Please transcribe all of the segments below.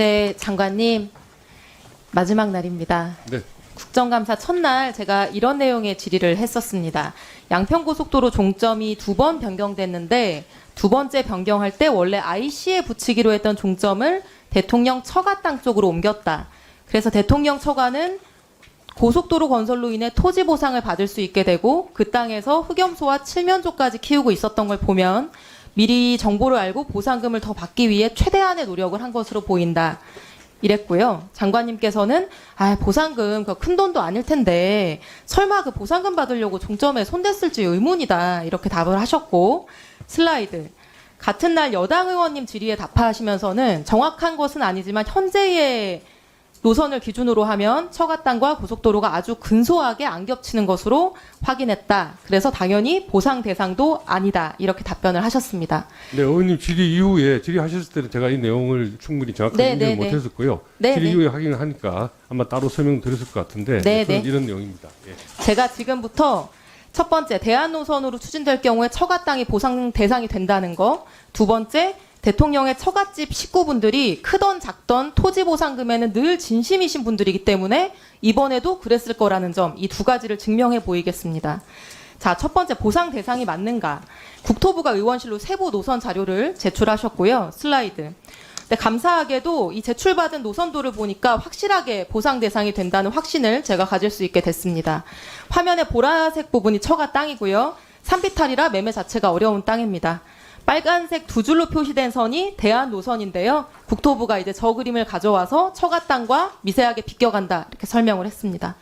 네, 장관님. 마지막 날입니다. 네. 국정감사 첫날 제가 이런 내용의 질의를 했었습니다. 양평고속도로 종점이 2번 변경됐는데 두 번째 변경할 때 원래 IC에 붙이기로 했던 종점을 대통령 처가 땅 쪽으로 옮겼다. 그래서 대통령 처가는 고속도로 건설로 인해 토지 보상을 받을 수 있게 되고 그 땅에서 흑염소와 칠면조까지 키우고 있었던 걸 보면 미리 정보를 알고 보상금을 더 받기 위해 최대한의 노력을 한 것으로 보인다. 이랬고요. 장관님께서는 보상금 그 큰 돈도 아닐 텐데 설마 그 보상금 받으려고 종점에 손댔을지 의문이다. 이렇게 답을 하셨고 슬라이드. 같은 날 여당 의원님 질의에 답하시면서는 정확한 것은 아니지만 현재의 노선을 기준으로 하면 처가 땅과 고속도로가 아주 근소하게 안 겹치는 것으로 확인했다. 그래서 당연히 보상 대상도 아니다. 이렇게 답변을 하셨습니다. 네, 의원님 질의 이후에 질의하셨을 때는 제가 이 내용을 충분히 정확하게 인정 못했었고요. 질의 이후에 확인을 하니까 아마 따로 설명드렸을 것 같은데 이런 내용입니다. 예. 제가 지금부터 첫 번째 대안 노선으로 추진될 경우에 처가 땅이 보상 대상이 된다는 거. 두 번째 대통령의 처갓집 식구분들이 크던 작던 토지 보상금에는 늘 진심이신 분들이기 때문에 이번에도 그랬을 거라는 점, 이 두 가지를 증명해 보이겠습니다. 자, 첫 번째 보상 대상이 맞는가? 국토부가 의원실로 세부 노선 자료를 제출하셨고요. 슬라이드. 근데 감사하게도 이 제출받은 노선도를 보니까 확실하게 보상 대상이 된다는 확신을 제가 가질 수 있게 됐습니다. 화면의 보라색 부분이 처가 땅이고요. 산비탈이라 매매 자체가 어려운 땅입니다. 빨간색 두 줄로 표시된 선이 대안 노선인데요. 국토부가 이제 저 그림을 가져와서 처가 땅과 미세하게 비껴간다 이렇게 설명을 했습니다.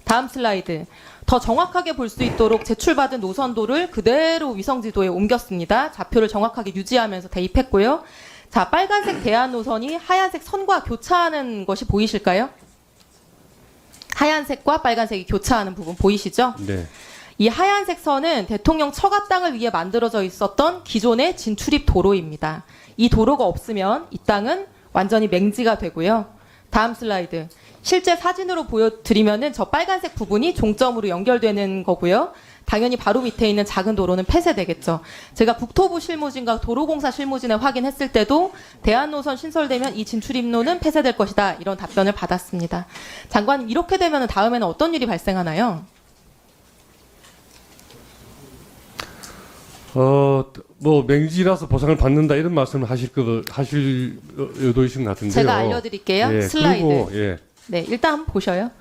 다음 슬라이드. 더 정확하게 볼 수 있도록 제출받은 노선도를 그대로 위성지도에 옮겼습니다. 좌표를 정확하게 유지하면서 대입했고요. 자, 빨간색 대안 노선이 하얀색 선과 교차하는 것이 보이실까요? 하얀색과 빨간색이 교차하는 부분 보이시죠? 네. 이 하얀색 선은 대통령 처가 땅을 위해 만들어져 있었던 기존의 진출입 도로입니다. 이 도로가 없으면 이 땅은 완전히 맹지가 되고요. 다음 슬라이드. 실제 사진으로 보여드리면은 저 빨간색 부분이 종점으로 연결되는 거고요. 당연히 바로 밑에 있는 작은 도로는 폐쇄되겠죠. 제가 국토부 실무진과 도로공사 실무진에 확인했을 때도 대안노선 신설되면 이 진출입로는 폐쇄될 것이다. 이런 답변을 받았습니다. 장관님, 이렇게 되면 다음에는 어떤 일이 발생하나요? 뭐 맹지라서 보상을 받는다 이런 말씀을 하실 의도이신 것 같은데요. 제가 알려드릴게요. 슬라이드. 그리고, 예. 네, 일단 한번 보셔요.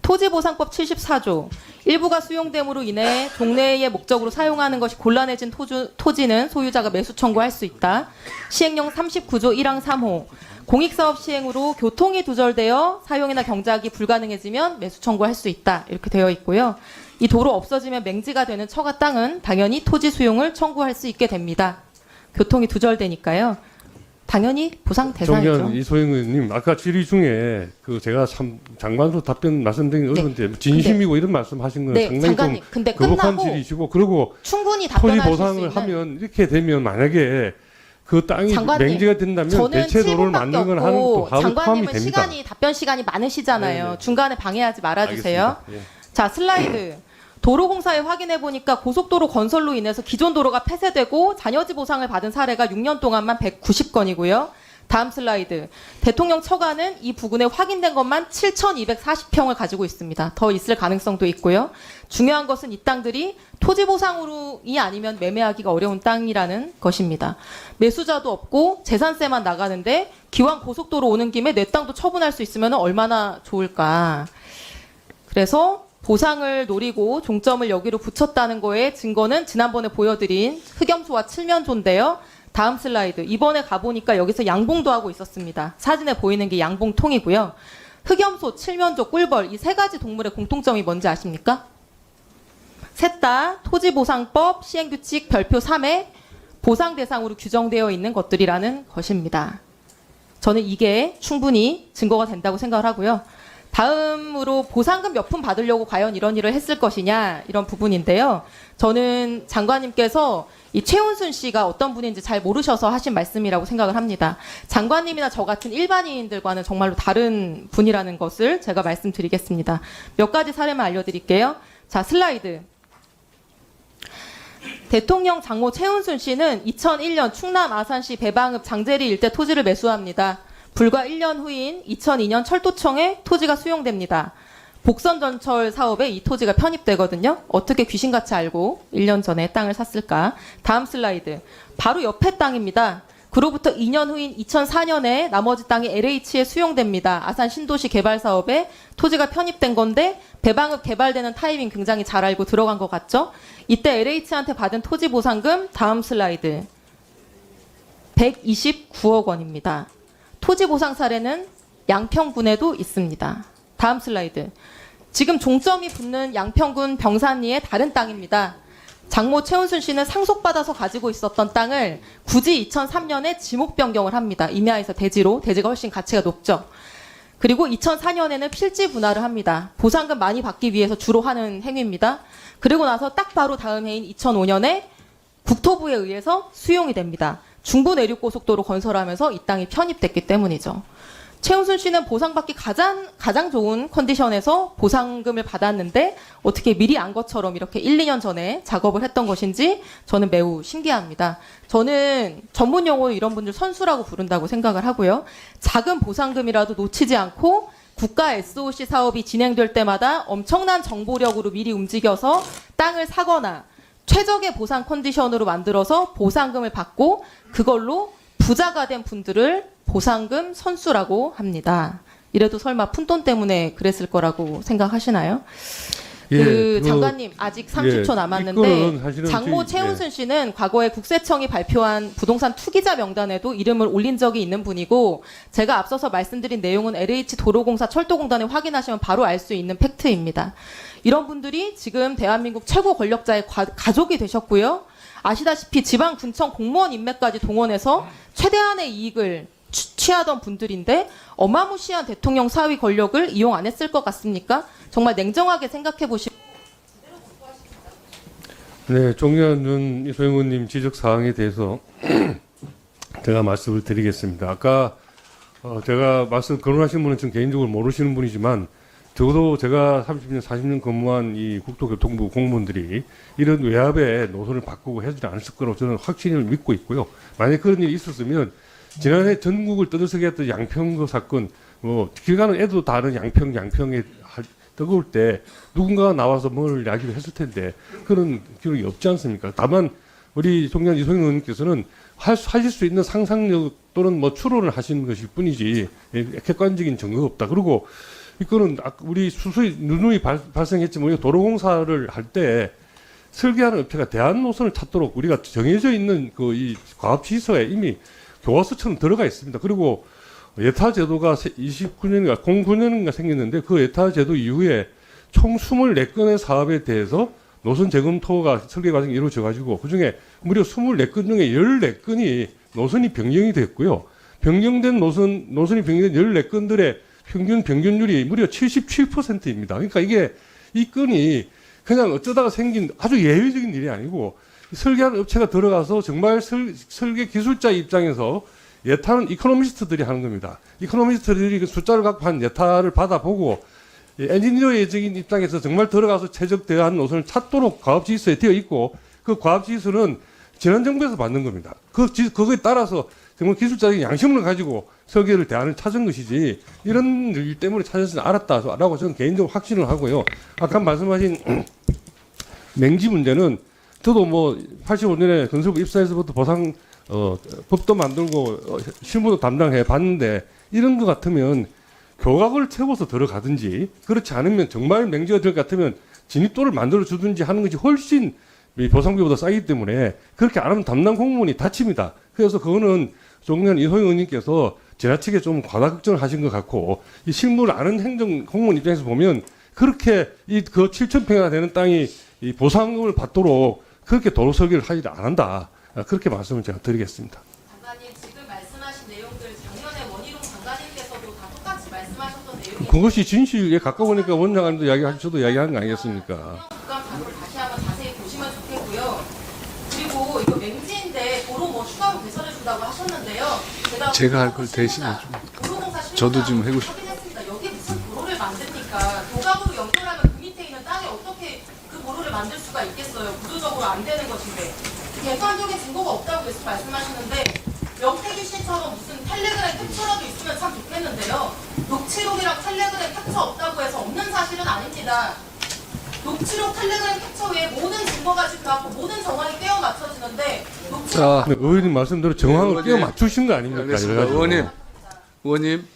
토지보상법 74조. 일부가 수용됨으로 인해 동네의 목적으로 사용하는 것이 곤란해진 토지는 소유자가 매수 청구할 수 있다. 시행령 39조 1항 3호. 공익사업 시행으로 교통이 두절되어 사용이나 경작이 불가능해지면 매수 청구할 수 있다. 이렇게 되어 있고요. 이 도로 없어지면 맹지가 되는 처가 땅은 당연히 토지 수용을 청구할 수 있게 됩니다. 교통이 두절되니까요. 당연히 보상 대상이죠. 존경하는 이소영 의원님, 아까 질의 중에 그 제가 참 장관으로 답변 말씀드리기 어려운데 진심이고 이런 말씀하신 건 상당히 장관님, 좀 근데 거북한 질의시고 그리고 충분히 토지 답변하실 보상을 수 있는 하면 이렇게 되면 만약에 그 땅이 맹지가 된다면 대체 도로를 만드는 건 하는 또 하루 포함이 장관님은 됩니다. 답변 시간이 많으시잖아요. 네네. 중간에 방해하지 말아주세요. 예. 자, 슬라이드. 도로공사에 확인해 보니까 고속도로 건설로 인해서 기존 도로가 폐쇄되고 잔여지 보상을 받은 사례가 6년 동안만 190건이고요. 다음 슬라이드. 대통령 처가는 이 부근에 확인된 것만 7,240평을 가지고 있습니다. 더 있을 가능성도 있고요. 중요한 것은 이 땅들이 토지 보상으로이 아니면 매매하기가 어려운 땅이라는 것입니다. 매수자도 없고 재산세만 나가는데 기왕 고속도로 오는 김에 내 땅도 처분할 수 있으면 얼마나 좋을까. 그래서 보상을 노리고 종점을 여기로 붙였다는 거에 증거는 지난번에 보여드린 흑염소와 칠면조인데요. 다음 슬라이드. 이번에 가보니까 여기서 양봉도 하고 있었습니다. 사진에 보이는 게 양봉통이고요. 흑염소, 칠면조, 꿀벌 이 세 가지 동물의 공통점이 뭔지 아십니까? 셋 다 토지보상법 시행규칙 별표 3에 보상 대상으로 규정되어 있는 것들이라는 것입니다. 저는 이게 충분히 증거가 된다고 생각을 하고요. 다음으로 보상금 몇 푼 받으려고 과연 이런 일을 했을 것이냐 이런 부분인데요. 저는 장관님께서 이 최은순 씨가 어떤 분인지 잘 모르셔서 하신 말씀이라고 생각을 합니다. 장관님이나 저 같은 일반인들과는 정말로 다른 분이라는 것을 제가 말씀드리겠습니다. 몇 가지 사례만 알려드릴게요. 자, 슬라이드. 대통령 장모 최은순 씨는 2001년 충남 아산시 배방읍 장제리 일대 토지를 매수합니다. 불과 1년 후인 2002년 철도청에 토지가 수용됩니다. 복선전철 사업에 이 토지가 편입되거든요. 어떻게 귀신같이 알고 1년 전에 땅을 샀을까? 다음 슬라이드. 바로 옆에 땅입니다. 그로부터 2년 후인 2004년에 나머지 땅이 LH에 수용됩니다. 아산 신도시 개발 사업에 토지가 편입된 건데 배방읍 개발되는 타이밍 굉장히 잘 알고 들어간 것 같죠? 이때 LH한테 받은 토지 보상금 다음 슬라이드. 129억 원입니다. 토지 보상 사례는 양평군에도 있습니다. 다음 슬라이드. 지금 종점이 붙는 양평군 병산리의 다른 땅입니다. 장모 최은순 씨는 상속받아서 가지고 있었던 땅을 굳이 2003년에 지목 변경을 합니다. 임야에서 대지로, 대지가 훨씬 가치가 높죠. 그리고 2004년에는 필지 분할을 합니다. 보상금 많이 받기 위해서 주로 하는 행위입니다. 그리고 나서 딱 바로 다음 해인 2005년에 국토부에 의해서 수용이 됩니다. 중부내륙고속도로 건설하면서 이 땅이 편입됐기 때문이죠. 최은순 씨는 보상받기 가장 좋은 컨디션에서 보상금을 받았는데 어떻게 미리 안 것처럼 이렇게 1, 2년 전에 작업을 했던 것인지 저는 매우 신기합니다. 저는 전문 용어로 이런 분들 선수라고 부른다고 생각을 하고요. 작은 보상금이라도 놓치지 않고 국가 SOC 사업이 진행될 때마다 엄청난 정보력으로 미리 움직여서 땅을 사거나 최적의 보상 컨디션으로 만들어서 보상금을 받고 그걸로 부자가 된 분들을 보상금 선수라고 합니다. 이래도 설마 푼돈 때문에 그랬을 거라고 생각하시나요? 예, 장관님 아직 30초 남았는데 장모 최은순 씨는 과거에 국세청이 발표한 부동산 투기자 명단에도 이름을 올린 적이 있는 분이고 제가 앞서서 말씀드린 내용은 LH 도로공사 철도공단에 확인하시면 바로 알 수 있는 팩트입니다. 이런 분들이 지금 대한민국 최고 권력자의 가족이 되셨고요. 아시다시피 지방군청 공무원 인맥까지 동원해서 최대한의 이익을 취하던 분들인데 어마무시한 대통령 사위 권력을 이용 안 했을 것 같습니까? 정말 냉정하게 생각해 보시고. 네, 종려는 이소영 의원님 지적 사항에 대해서 제가 말씀을 드리겠습니다. 아까 제가 거론하신 분은 좀 개인적으로 모르시는 분이지만 적어도 제가 30년, 40년 근무한 이 국토교통부 공무원들이 이런 외압의 노선을 바꾸고 하지 않았을 거라고 저는 확신을 믿고 있고요. 만약 그런 일이 있었으면 지난해 전국을 떠들썩게 했던 양평 사건, 길 가는 애도 다른 양평에 뜨거울 때 누군가가 나와서 뭘 이야기를 했을 텐데 그런 기록이 없지 않습니까? 다만 우리 종년 이소영 의원님께서는 하실 수 있는 상상력 또는 추론을 하시는 것일 뿐이지 객관적인 증거가 없다. 그리고 이거는 우리 누누이 발생했지만 도로공사를 할 때 설계하는 업체가 대안노선을 찾도록 우리가 정해져 있는 이 과업지서에 이미 교과서처럼 들어가 있습니다. 그리고 예타 제도가 29년인가 09년인가 생겼는데 그 예타 제도 이후에 총 24건의 사업에 대해서 노선 재검토가 설계 과정이 이루어져 가지고 그중에 무려 24건 중에 14건이 노선이 변경이 됐고요. 변경된 노선이 변경된 14건들의 평균 변경률이 무려 77%입니다. 그러니까 이 건이 그냥 어쩌다가 생긴 아주 예외적인 일이 아니고 설계하는 업체가 들어가서 정말 설계 기술자 입장에서 예타는 이코노미스트들이 하는 겁니다. 이코노미스트들이 그 숫자를 갖고 한 예타를 받아보고 엔지니어적인 입장에서 정말 들어가서 최적대한 노선을 찾도록 과업지휘서에 되어 있고 그 과업지휘서는 지난 정부에서 만든 겁니다. 그거에 따라서 정말 기술자적인 양심을 가지고 설계를 대안을 찾은 것이지 이런 일 때문에 찾아서 알았다라고 저는 개인적으로 확신을 하고요. 아까 말씀하신 맹지 문제는 저도 85년에 건설부 입사해서부터 보상 법도 만들고 실무도 담당해 봤는데 이런 것 같으면 교각을 채워서 들어가든지 그렇지 않으면 정말 맹지가 될 것 같으면 진입도를 만들어 주든지 하는 것이 훨씬 보상비보다 싸기 때문에 그렇게 안 하면 담당 공무원이 다칩니다. 그래서 그거는 종년 이소영 의원님께서 지나치게 좀 과다 걱정을 하신 것 같고 이 실무를 아는 행정 공무원 입장에서 보면 그렇게 그 7,000평이나 되는 땅이 이 보상금을 받도록 그렇게 도로 설계를 하지 않는다. 그렇게 말씀을 제가 드리겠습니다. 장관님 지금 말씀하신 내용들 작년에 원희룡 장관님께서도 다 똑같이 말씀하셨던 내용이 그것이 진실에 가까우니까 원장님도 이야기하셔도 이야기하는 거 아니겠습니까? 다시 한번 자세히 보시면 좋겠고요. 그리고 이거 맹지인데 도로 추가로 개설해 준다고 하셨는데요. 제가 할 걸 대신해 좀. 저도 좀 해고 싶어요. 확인했습니다. 여기 무슨 도로를 만듭니까? 도각으로 연결하면 그 밑에 있는 땅에 어떻게 그 도로를 만들 수가 있겠어요? 구조적으로 안 되는 것인데 객관적인 증거가 없다고 계속 말씀하시는데 명태균 씨처럼 무슨 텔레그램 캡처라도 있으면 참 좋겠는데요. 녹취록이랑 텔레그램 캡처 없다고 해서 없는 사실은 아닙니다. 녹취록 텔레그램 캡처 외에 모든 증거가 집합하고 모든 정황이 떼어 맞춰지는데 녹취록 자, 근데 의원님 말씀대로 정황을 의원님. 끼워 맞추신 거 아닙니까? 알겠습니다. 이래가지고. 의원님,